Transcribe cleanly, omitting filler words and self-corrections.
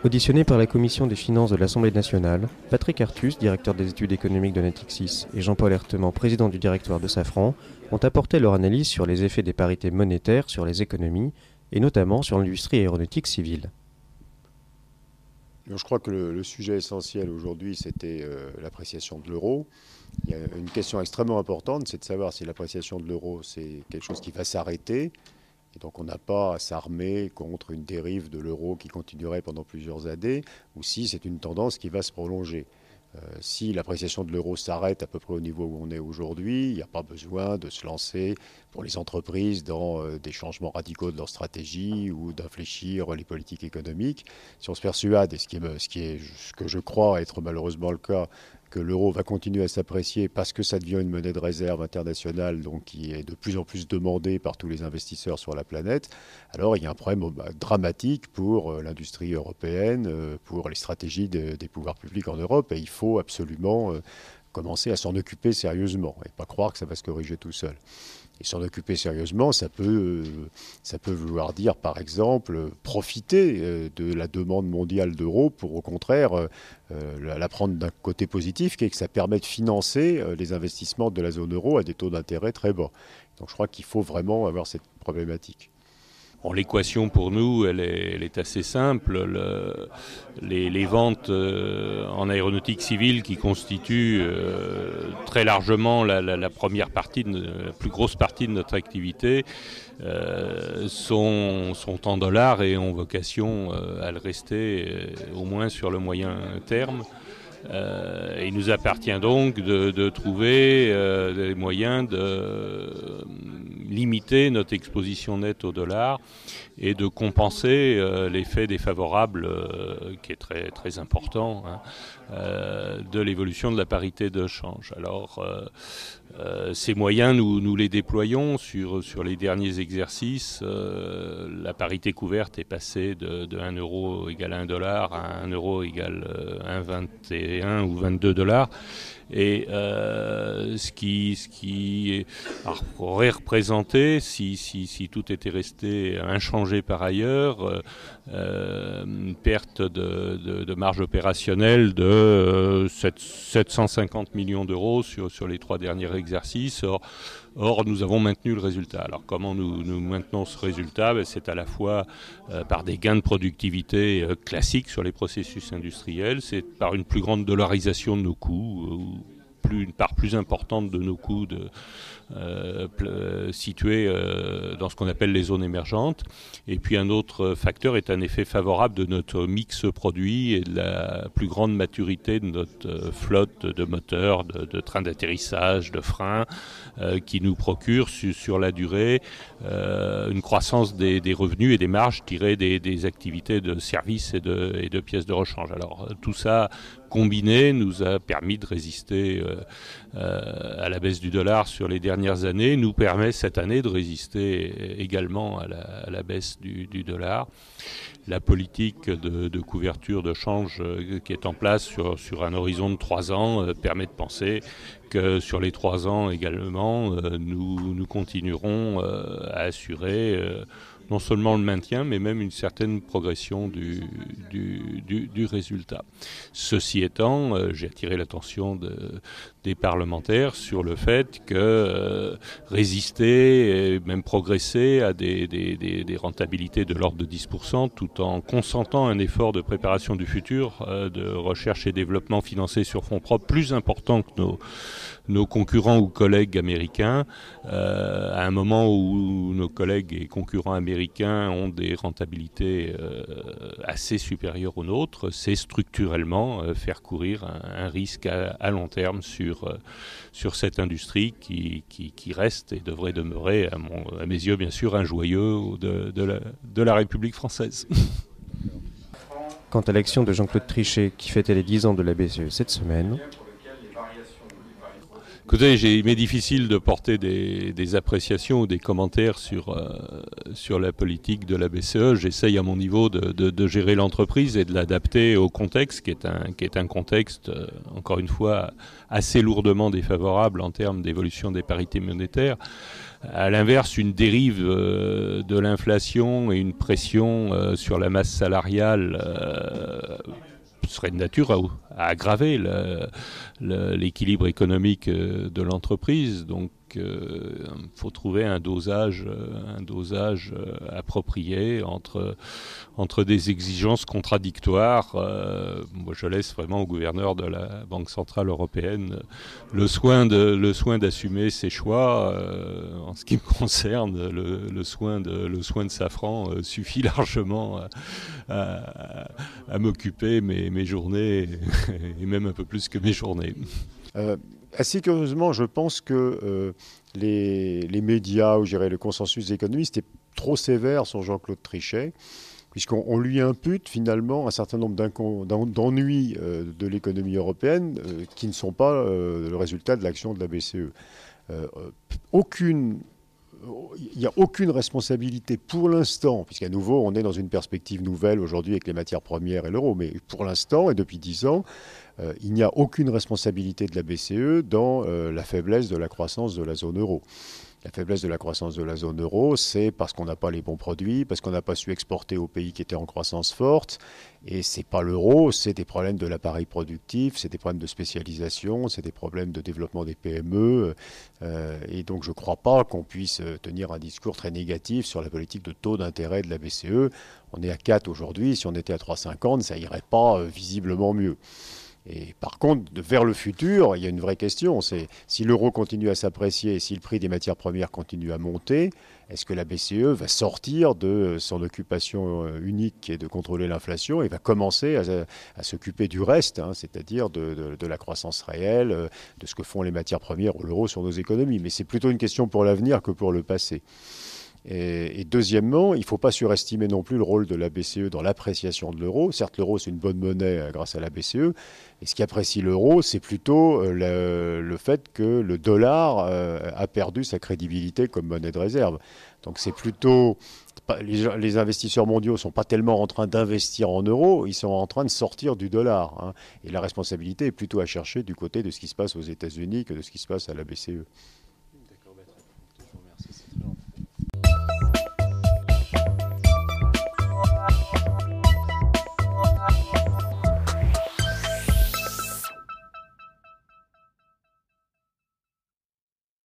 Auditionné par la Commission des finances de l'Assemblée nationale, Patrick Artus, directeur des études économiques de Natixis, et Jean-Paul Herteman, président du directoire de Safran, ont apporté leur analyse sur les effets des parités monétaires sur les économies, et notamment sur l'industrie aéronautique civile. Je crois que le sujet essentiel aujourd'hui, c'était l'appréciation de l'euro. Il y a une question extrêmement importante, c'est de savoir si l'appréciation de l'euro, c'est quelque chose qui va s'arrêter. Et donc on n'a pas à s'armer contre une dérive de l'euro qui continuerait pendant plusieurs années, ou si c'est une tendance qui va se prolonger. Si l'appréciation de l'euro s'arrête à peu près au niveau où on est aujourd'hui, il n'y a pas besoin de se lancer pour les entreprises dans des changements radicaux de leur stratégie ou d'infléchir les politiques économiques. Si on se persuade, et ce que je crois être malheureusement le cas, que l'euro va continuer à s'apprécier parce que ça devient une monnaie de réserve internationale, donc qui est de plus en plus demandée par tous les investisseurs sur la planète, alors il y a un problème dramatique pour l'industrie européenne, pour les stratégies des pouvoirs publics en Europe, et il faut absolument commencer à s'en occuper sérieusement et pas croire que ça va se corriger tout seul. Et s'en occuper sérieusement, ça peut vouloir dire, par exemple, profiter de la demande mondiale d'euros pour, au contraire, la prendre d'un côté positif, qui est que ça permet de financer les investissements de la zone euro à des taux d'intérêt très bas. Donc je crois qu'il faut vraiment avoir cette problématique. Bon, l'équation pour nous, elle est assez simple. Les ventes en aéronautique civile qui constituent très largement la première partie, la plus grosse partie de notre activité, sont en dollars et ont vocation à le rester au moins sur le moyen terme. Il nous appartient donc de trouver des moyens de limiter notre exposition nette au dollar et de compenser l'effet défavorable qui est très, très important de l'évolution de la parité de change. Alors ces moyens, nous les déployons sur les derniers exercices. La parité couverte est passée de 1 euro égale 1 dollar à 1 euro égale 1,21 ou 22 dollars. Et ce qui aurait représenté, si tout était resté inchangé par ailleurs, une perte de marge opérationnelle de 750 millions d'euros sur les 3 derniers exercices. Or, nous avons maintenu le résultat. Alors, comment nous maintenons ce résultat ? C'est à la fois par des gains de productivité classiques sur les processus industriels, c'est par une plus grande dollarisation de nos coûts, une part plus importante de nos coûts situés dans ce qu'on appelle les zones émergentes. Et puis un autre facteur est un effet favorable de notre mix produit et de la plus grande maturité de notre flotte de moteurs, de trains d'atterrissage, de freins, qui nous procure sur la durée une croissance des revenus et des marges tirées des activités de services et de pièces de rechange. Alors tout ça combiné nous a permis de résister à la baisse du dollar sur les dernières années, nous permet cette année de résister également à la baisse du dollar. La politique de couverture de change qui est en place sur un horizon de 3 ans permet de penser que sur les 3 ans également, nous continuerons à assurer non seulement le maintien, mais même une certaine progression du résultat. Ceci étant, j'ai attiré l'attention des parlementaires sur le fait que résister et même progresser à des rentabilités de l'ordre de 10%, tout en consentant un effort de préparation du futur, de recherche et développement financé sur fonds propres plus important que nos concurrents ou collègues américains, à un moment où nos collègues et concurrents américains ont des rentabilités assez supérieures aux nôtres, c'est structurellement faire courir un risque à long terme sur cette industrie qui reste et devrait demeurer, à mes yeux bien sûr, un joyau de la République française. Quant à l'action de Jean-Claude Trichet qui fêtait les 10 ans de la BCE cette semaine, Écoutez, il m'est difficile de porter des appréciations ou des commentaires sur la politique de la BCE. J'essaye à mon niveau de gérer l'entreprise et de l'adapter au contexte, qui est un contexte, encore une fois, assez lourdement défavorable en termes d'évolution des parités monétaires. À l'inverse, une dérive de l'inflation et une pression sur la masse salariale serait de nature à aggraver l'équilibre économique de l'entreprise. Donc, il faut trouver un dosage approprié entre des exigences contradictoires. Moi, je laisse vraiment au gouverneur de la Banque Centrale Européenne le soin d'assumer ses choix. En ce qui me concerne, le soin de Safran suffit largement à m'occuper mes journées et même un peu plus que mes journées. Assez curieusement, je pense que les médias, ou je dirais le consensus des économistes, est trop sévère sur Jean-Claude Trichet, puisqu'on lui impute finalement un certain nombre d'ennuis de l'économie européenne qui ne sont pas le résultat de l'action de la BCE. Il n'y a aucune responsabilité pour l'instant, puisqu'à nouveau, on est dans une perspective nouvelle aujourd'hui avec les matières premières et l'euro, mais pour l'instant, et depuis 10 ans, il n'y a aucune responsabilité de la BCE dans la faiblesse de la croissance de la zone euro. La faiblesse de la croissance de la zone euro, c'est parce qu'on n'a pas les bons produits, parce qu'on n'a pas su exporter aux pays qui étaient en croissance forte. Et c'est pas l'euro, c'est des problèmes de l'appareil productif, c'est des problèmes de spécialisation, c'est des problèmes de développement des PME. Et donc je ne crois pas qu'on puisse tenir un discours très négatif sur la politique de taux d'intérêt de la BCE. On est à 4 aujourd'hui, si on était à 3,50, ça irait pas visiblement mieux. Et par contre, vers le futur, il y a une vraie question, c'est si l'euro continue à s'apprécier et si le prix des matières premières continue à monter, est-ce que la BCE va sortir de son occupation unique qui est de contrôler l'inflation et va commencer à s'occuper du reste, hein, c'est-à-dire de la croissance réelle, de ce que font les matières premières ou l'euro sur nos économies. Mais c'est plutôt une question pour l'avenir que pour le passé. Et deuxièmement, il ne faut pas surestimer non plus le rôle de la BCE dans l'appréciation de l'euro. Certes, l'euro, c'est une bonne monnaie grâce à la BCE. Et ce qui apprécie l'euro, c'est plutôt le fait que le dollar a perdu sa crédibilité comme monnaie de réserve. Donc c'est plutôt... Les investisseurs mondiaux ne sont pas tellement en train d'investir en euros, ils sont en train de sortir du dollar. Hein. Et la responsabilité est plutôt à chercher du côté de ce qui se passe aux États-Unis que de ce qui se passe à la BCE. D'accord, je vous remercie. C'est très gentil.